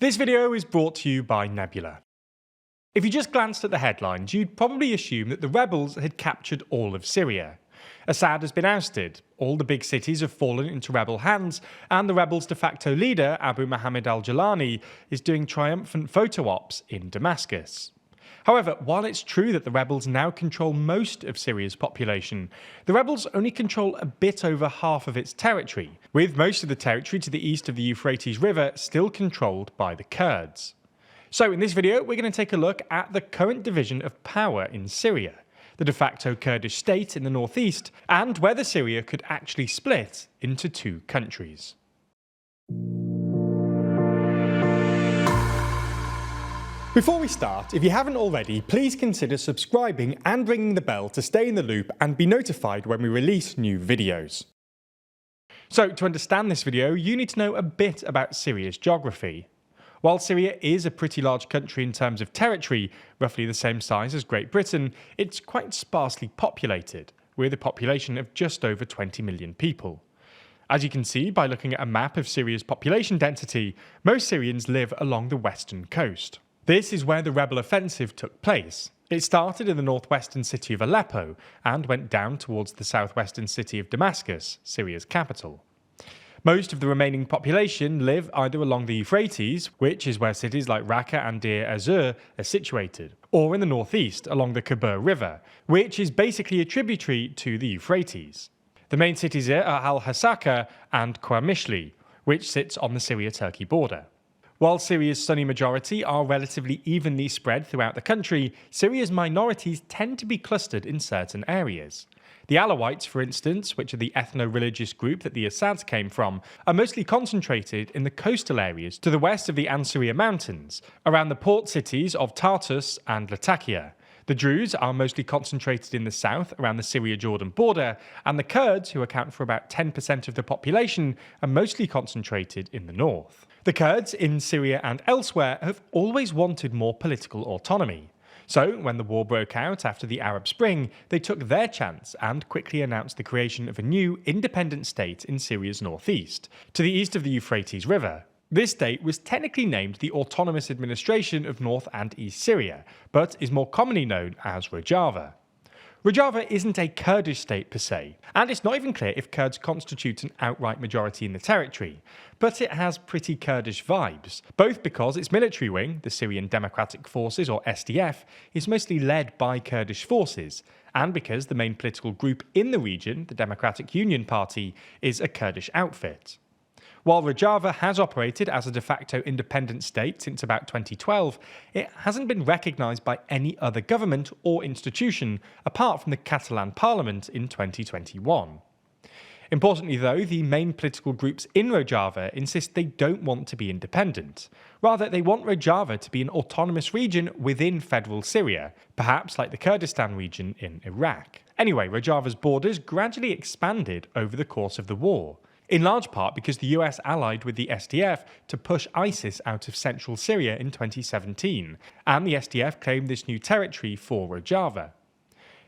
This video is brought to you by Nebula. If you just glanced at the headlines, you'd probably assume that the rebels had captured all of Syria. Assad has been ousted, all the big cities have fallen into rebel hands, and the rebels' de facto leader, Abu Muhammad al-Jalani, is doing triumphant photo ops in Damascus. However, while it's true that the rebels now control most of Syria's population, the rebels only control a bit over half of its territory, with most of the territory to the east of the Euphrates River still controlled by the Kurds. So in this video, we're going to take a look at the current division of power in Syria, the de facto Kurdish state in the northeast, and whether Syria could actually split into two countries. Before we start, if you haven't already, please consider subscribing and ringing the bell to stay in the loop and be notified when we release new videos. So, to understand this video, you need to know a bit about Syria's geography. While Syria is a pretty large country in terms of territory, roughly the same size as Great Britain, it's quite sparsely populated, with a population of just over 20 million people. As you can see by looking at a map of Syria's population density, most Syrians live along the western coast. This is where the rebel offensive took place. It started in the northwestern city of Aleppo and went down towards the southwestern city of Damascus, Syria's capital. Most of the remaining population live either along the Euphrates, which is where cities like Raqqa and Deir ez-Zor are situated, or in the northeast along the Khabur River, which is basically a tributary to the Euphrates. The main cities here are al-Hasaka and Qamishli, which sits on the Syria-Turkey border. While Syria's Sunni majority are relatively evenly spread throughout the country, Syria's minorities tend to be clustered in certain areas. The Alawites, for instance, which are the ethno-religious group that the Assads came from, are mostly concentrated in the coastal areas to the west of the Ansariya Mountains, around the port cities of Tartus and Latakia. The Druze are mostly concentrated in the south, around the Syria-Jordan border, and the Kurds, who account for about 10% of the population, are mostly concentrated in the north. The Kurds in Syria and elsewhere have always wanted more political autonomy. So, when the war broke out after the Arab Spring, they took their chance and quickly announced the creation of a new independent state in Syria's northeast, to the east of the Euphrates River. This state was technically named the Autonomous Administration of North and East Syria, but is more commonly known as Rojava. Rojava isn't a Kurdish state per se, and it's not even clear if Kurds constitute an outright majority in the territory, but it has pretty Kurdish vibes, both because its military wing, the Syrian Democratic Forces or SDF, is mostly led by Kurdish forces, and because the main political group in the region, the Democratic Union Party, is a Kurdish outfit. While Rojava has operated as a de facto independent state since about 2012, it hasn't been recognised by any other government or institution apart from the Catalan Parliament in 2021. Importantly though, the main political groups in Rojava insist they don't want to be independent. Rather, they want Rojava to be an autonomous region within federal Syria, perhaps like the Kurdistan region in Iraq. Anyway, Rojava's borders gradually expanded over the course of the war, in large part because the US allied with the SDF to push ISIS out of central Syria in 2017, and the SDF claimed this new territory for Rojava.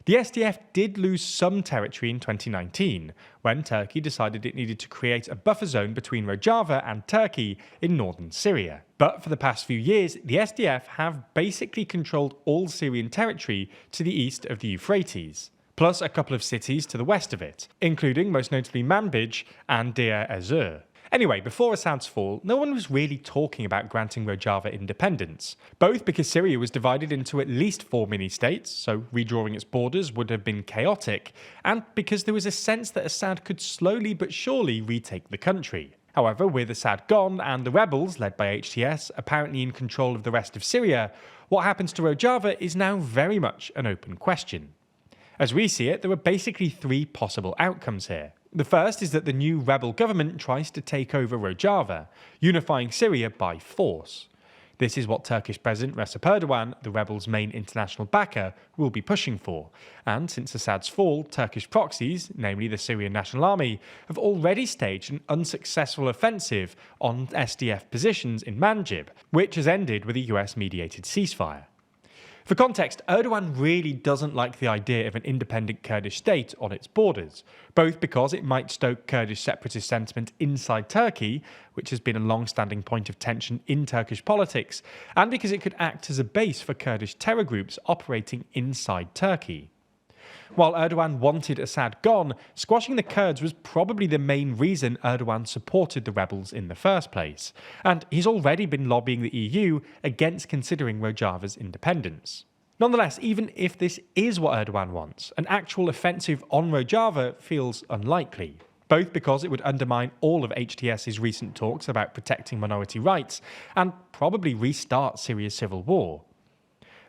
The SDF did lose some territory in 2019, when Turkey decided it needed to create a buffer zone between Rojava and Turkey in northern Syria. But for the past few years, the SDF have basically controlled all Syrian territory to the east of the Euphrates, plus a couple of cities to the west of it, including most notably Manbij and Deir ez-Zor. Anyway, before Assad's fall, no one was really talking about granting Rojava independence, both because Syria was divided into at least 4 mini-states, so redrawing its borders would have been chaotic, and because there was a sense that Assad could slowly but surely retake the country. However, with Assad gone and the rebels, led by HTS, apparently in control of the rest of Syria, what happens to Rojava is now very much an open question. As we see it, there are basically 3 possible outcomes here. The first is that the new rebel government tries to take over Rojava, unifying Syria by force. This is what Turkish President Recep Erdogan, the rebels' main international backer, will be pushing for. And since Assad's fall, Turkish proxies, namely the Syrian National Army, have already staged an unsuccessful offensive on SDF positions in Manbij, which has ended with a US-mediated ceasefire. For context, Erdogan really doesn't like the idea of an independent Kurdish state on its borders, both because it might stoke Kurdish separatist sentiment inside Turkey, which has been a long-standing point of tension in Turkish politics, and because it could act as a base for Kurdish terror groups operating inside Turkey. While Erdogan wanted Assad gone, squashing the Kurds was probably the main reason Erdogan supported the rebels in the first place, and he's already been lobbying the EU against considering Rojava's independence. Nonetheless, even if this is what Erdogan wants, an actual offensive on Rojava feels unlikely, both because it would undermine all of HTS's recent talks about protecting minority rights and probably restart Syria's civil war.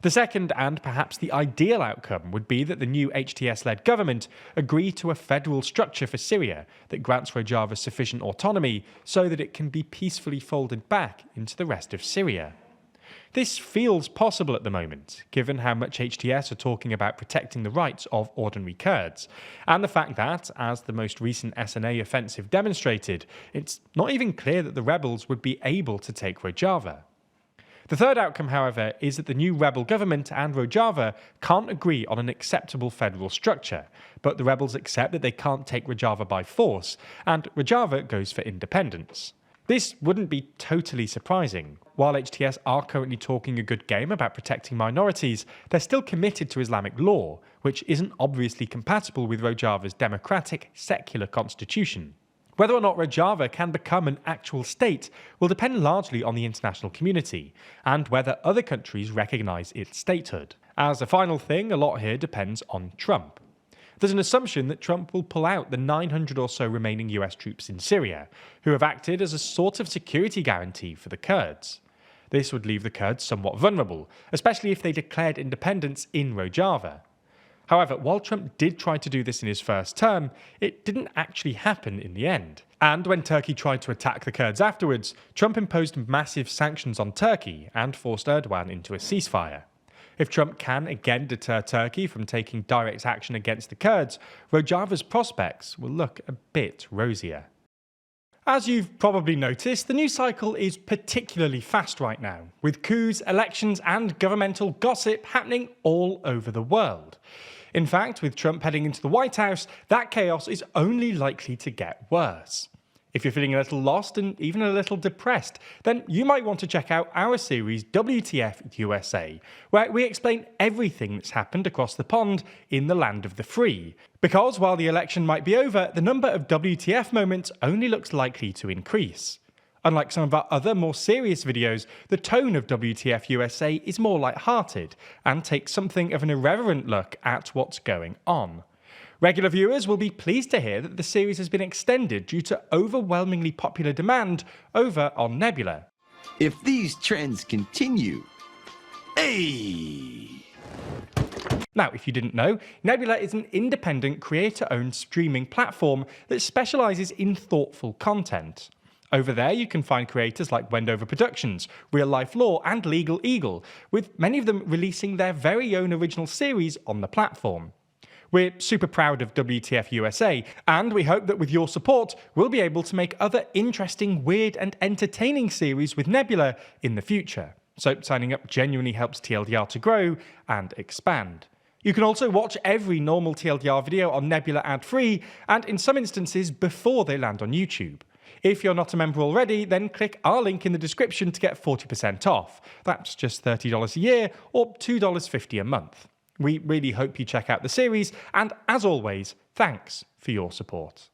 The second, and perhaps the ideal outcome, would be that the new HTS-led government agree to a federal structure for Syria that grants Rojava sufficient autonomy so that it can be peacefully folded back into the rest of Syria. This feels possible at the moment, given how much HTS are talking about protecting the rights of ordinary Kurds, and the fact that, as the most recent SNA offensive demonstrated, it's not even clear that the rebels would be able to take Rojava. The third outcome, however, is that the new rebel government and Rojava can't agree on an acceptable federal structure, but the rebels accept that they can't take Rojava by force, and Rojava goes for independence. This wouldn't be totally surprising. While HTS are currently talking a good game about protecting minorities, they're still committed to Islamic law, which isn't obviously compatible with Rojava's democratic, secular constitution. Whether or not Rojava can become an actual state will depend largely on the international community, and whether other countries recognise its statehood. As a final thing, a lot here depends on Trump. There's an assumption that Trump will pull out the 900 or so remaining US troops in Syria, who have acted as a sort of security guarantee for the Kurds. This would leave the Kurds somewhat vulnerable, especially if they declared independence in Rojava. However, while Trump did try to do this in his first term, it didn't actually happen in the end. And when Turkey tried to attack the Kurds afterwards, Trump imposed massive sanctions on Turkey and forced Erdogan into a ceasefire. If Trump can again deter Turkey from taking direct action against the Kurds, Rojava's prospects will look a bit rosier. As you've probably noticed, the news cycle is particularly fast right now, with coups, elections and governmental gossip happening all over the world. In fact, with Trump heading into the White House, that chaos is only likely to get worse. If you're feeling a little lost and even a little depressed, then you might want to check out our series WTF USA, where we explain everything that's happened across the pond in the land of the free. Because while the election might be over, the number of WTF moments only looks likely to increase. Unlike some of our other more serious videos, the tone of WTF USA is more light-hearted and takes something of an irreverent look at what's going on. Regular viewers will be pleased to hear that the series has been extended due to overwhelmingly popular demand over on Nebula. If these trends continue, hey! Now, if you didn't know, Nebula is an independent creator-owned streaming platform that specialises in thoughtful content. Over there you can find creators like Wendover Productions, Real Life Law and Legal Eagle, with many of them releasing their very own original series on the platform. We're super proud of WTF USA, and we hope that with your support, we'll be able to make other interesting, weird and entertaining series with Nebula in the future. So signing up genuinely helps TLDR to grow and expand. You can also watch every normal TLDR video on Nebula ad-free, and in some instances before they land on YouTube. If you're not a member already, then click our link in the description to get 40% off. That's just $30 a year or $2.50 a month. We really hope you check out the series, and as always, thanks for your support.